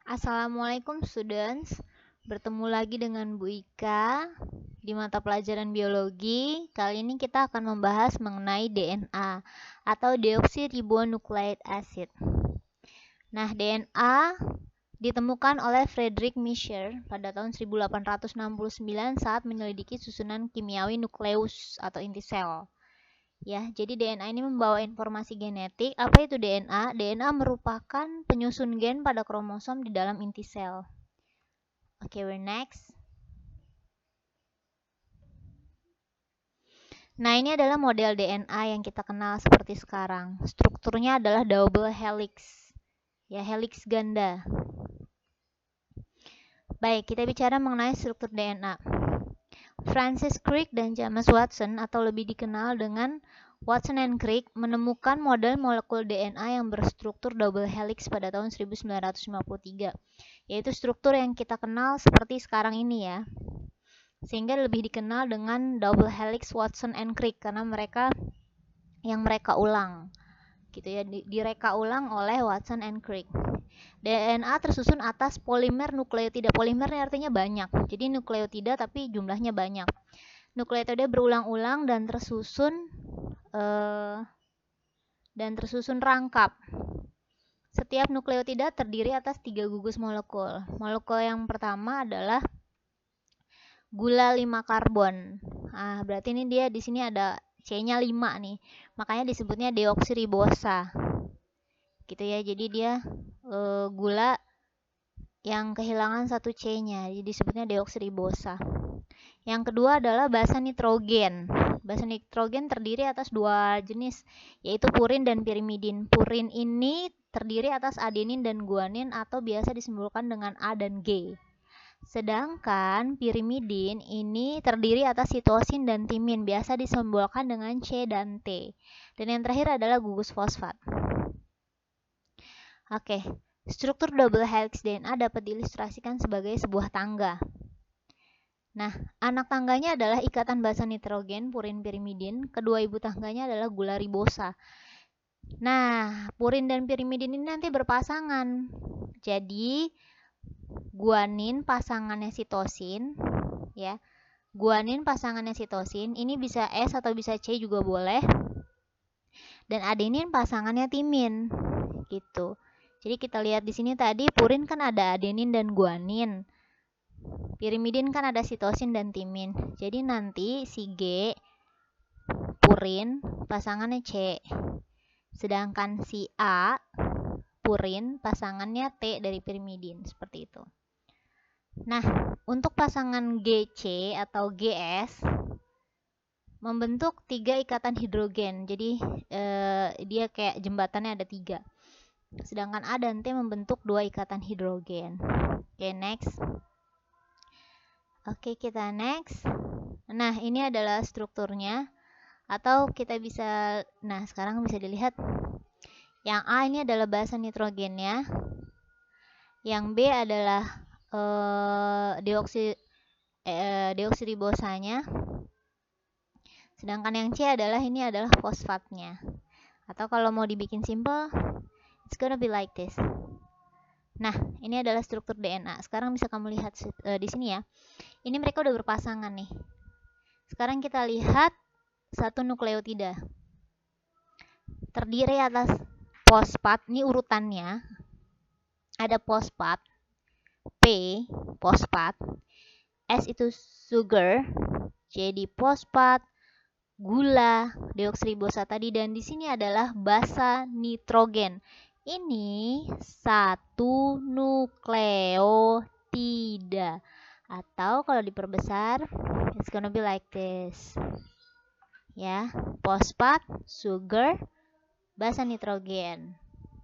Assalamualaikum students, bertemu lagi dengan Bu Ika di mata pelajaran biologi. Kali ini kita akan membahas mengenai DNA atau deoksiribonucleic acid. Nah, DNA ditemukan oleh Friedrich Mischer pada tahun 1869 saat menyelidiki susunan kimiawi nukleus atau inti sel. Ya, jadi DNA ini membawa informasi genetik. Apa itu DNA? DNA merupakan penyusun gen pada kromosom di dalam inti sel. Oke, we're next. Nah, ini adalah model DNA yang kita kenal seperti sekarang. Strukturnya adalah double helix. Ya, helix ganda. Baik, kita bicara mengenai struktur DNA. Francis Crick dan James Watson atau lebih dikenal dengan Watson and Crick menemukan model molekul DNA yang berstruktur double helix pada tahun 1953, yaitu struktur yang kita kenal seperti sekarang ini ya. Sehingga lebih dikenal dengan double helix Watson and Crick karena mereka ulang gitu ya, direka ulang oleh Watson and Crick. DNA tersusun atas polimer nukleotida. Polimer artinya banyak, jadi nukleotida tapi jumlahnya banyak. Nukleotida berulang-ulang dan tersusun rangkap. Setiap nukleotida terdiri atas 3 gugus molekul. Molekul yang pertama adalah gula 5 karbon. Nah, berarti ini dia di sini ada C-nya 5 nih. Makanya disebutnya deoksiribosa. Gitu ya. Jadi dia gula yang kehilangan satu C-nya. Jadi disebutnya deoksiribosa. Yang kedua adalah basa nitrogen. Basa nitrogen terdiri atas 2 jenis, yaitu purin dan pirimidin. Purin ini terdiri atas adenin dan guanin atau biasa disimbolkan dengan A dan G. Sedangkan pirimidin ini terdiri atas sitosin dan timin, biasa disimbolkan dengan C dan T. Dan yang terakhir adalah gugus fosfat. Oke, struktur double helix DNA dapat diilustrasikan sebagai sebuah tangga. Nah, anak tangganya adalah ikatan basa nitrogen, purin pirimidin. Kedua ibu tangganya adalah gula ribosa. Nah, purin dan pirimidin ini nanti berpasangan. Jadi, guanin pasangannya sitosin, ya. Guanin pasangannya sitosin, ini bisa S atau bisa C juga boleh. Dan adenin pasangannya timin, gitu. Jadi kita lihat di sini tadi purin kan ada adenin dan guanin. Pirimidin kan ada sitosin dan timin. Jadi nanti si G purin pasangannya C. Sedangkan si A purin pasangannya T dari pirimidin, seperti itu. Nah, untuk pasangan GC atau GS membentuk 3 ikatan hidrogen. Jadi dia kayak jembatannya ada 3. Sedangkan A dan T membentuk 2 ikatan hidrogen. Oke, next. Oke, kita next. Nah, ini adalah strukturnya. Atau kita bisa, nah sekarang bisa dilihat. Yang A ini adalah basa nitrogennya. Yang B adalah deoksiribosanya. Sedangkan yang C adalah ini adalah fosfatnya. Atau kalau mau dibikin simple, it's gonna be like this. Nah, ini adalah struktur DNA. Sekarang bisa kamu lihat di sini ya. Ini mereka udah berpasangan nih. Sekarang kita lihat satu nukleotida. Terdiri atas fosfat, ini urutannya. Ada fosfat, P, fosfat, S itu sugar, jadi fosfat, gula, deoksiribosa tadi, dan di sini adalah basa nitrogen. Ini satu nukleotida. Atau kalau diperbesar, it's gonna be like this. Ya, fosfat, sugar, basa nitrogen.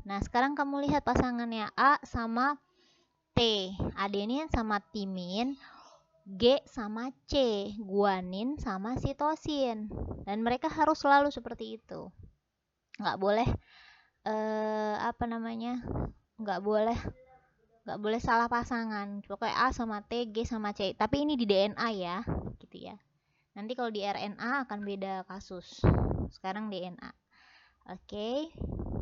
Nah, sekarang kamu lihat pasangannya A sama T, adenin sama timin, G sama C, guanin sama sitosin. Dan mereka harus selalu seperti itu. Nggak boleh nggak boleh salah pasangan. Pokoknya A sama T, G sama C. Tapi ini di DNA ya, gitu ya. Nanti kalau di RNA akan beda kasus. Sekarang DNA. Oke,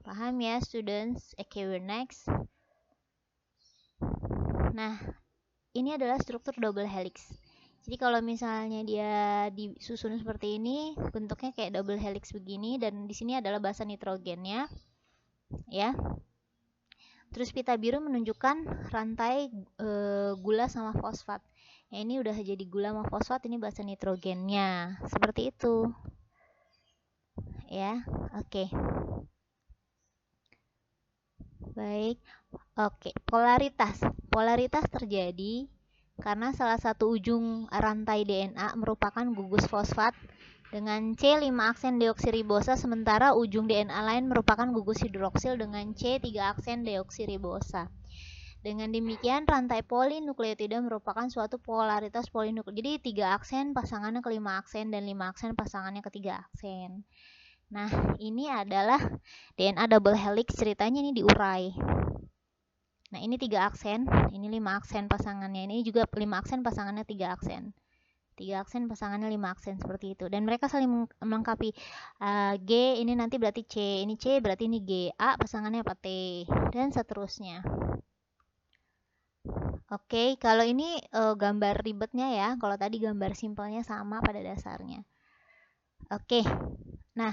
paham ya students? Okay, we're next. Nah, ini adalah struktur double helix. Jadi kalau misalnya dia disusun seperti ini, bentuknya kayak double helix begini, dan di sini adalah basa nitrogennya, ya. Terus pita biru menunjukkan rantai gula sama fosfat. Ya, ini udah jadi gula sama fosfat, ini basa nitrogennya. Seperti itu. Ya, oke. Baik. Oke, polaritas. Polaritas terjadi karena salah satu ujung rantai DNA merupakan gugus fosfat dengan C5 aksen deoksiribosa, sementara ujung DNA lain merupakan gugus hidroksil dengan C3 aksen deoksiribosa. Dengan demikian, rantai polinukleotida merupakan suatu polaritas polinukleotida. Jadi 3 aksen pasangannya ke 5 aksen dan 5 aksen pasangannya ke 3 aksen. Nah, ini adalah DNA double helix, ceritanya ini diurai. Nah, ini 3 aksen, ini 5 aksen pasangannya, ini juga 5 aksen pasangannya 3 aksen. 3 aksen pasangannya 5 aksen, seperti itu. Dan mereka saling melengkapi. G ini nanti berarti C, ini C berarti ini G, A pasangannya apa T, dan seterusnya. Oke, kalau ini gambar ribetnya ya, kalau tadi gambar simpelnya sama pada dasarnya. Oke, nah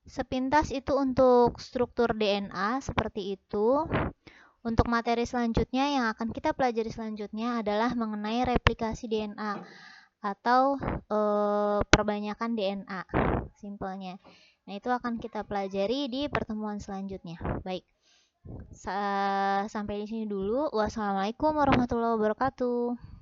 sepintas itu untuk struktur DNA seperti itu. Untuk materi selanjutnya yang akan kita pelajari selanjutnya adalah mengenai replikasi DNA atau perbanyakan DNA, simpelnya. Nah, itu akan kita pelajari di pertemuan selanjutnya. Baik, sampai di sini dulu. Wassalamualaikum warahmatullahi wabarakatuh.